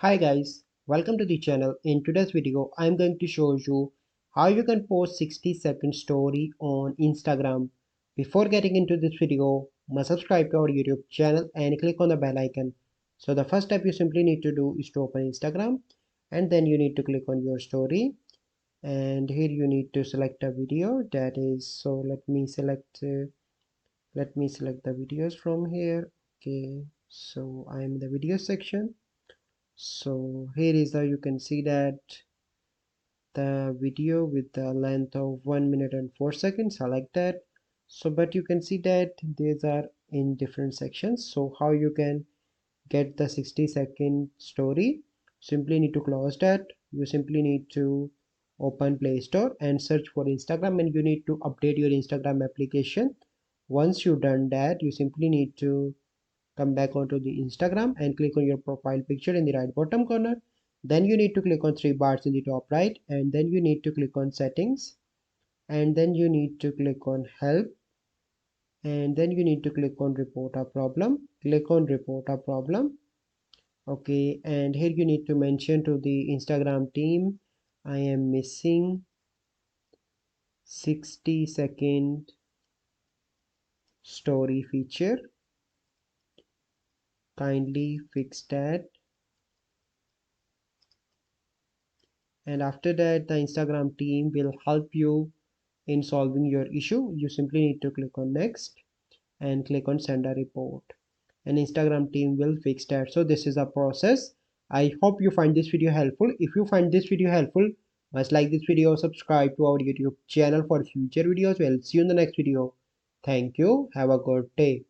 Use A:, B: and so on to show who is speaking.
A: Hi guys, welcome to the channel. In today's video, I'm going to show you how you can post 60-second story on Instagram. Before getting into this video, must subscribe to our YouTube channel and click on the bell icon. So the first step you simply need to do is to open Instagram and then you need to click on your story and here you need to select a video that is let me select the videos from here. Okay, so I'm in the video section. So here is how you can see that the video with the length of 1 minute and 4 seconds. I like that. So but you can see that these are in different sections. So how you can get the 60-second story, simply need to close that. You simply need to open Play Store and search for Instagram, and you need to update your Instagram application. Once you've done that, you simply need to come back onto the Instagram and click on your profile picture in the right bottom corner. Then you need to click on three bars in the top right, and then you need to click on settings, and then you need to click on help, and then you need to click on report a problem. Click on report a problem. Okay, and here you need to mention to the Instagram team, I am missing 60-second story feature. Kindly fix that. And after that, the Instagram team will help you in solving your issue. You simply need to click on next and click on send a report, and Instagram team will fix that. So this is a process. I hope you find this video helpful. If you find this video helpful, must like this video, subscribe to our YouTube channel for future videos. We'll see you in the next video. Thank you, have a good day.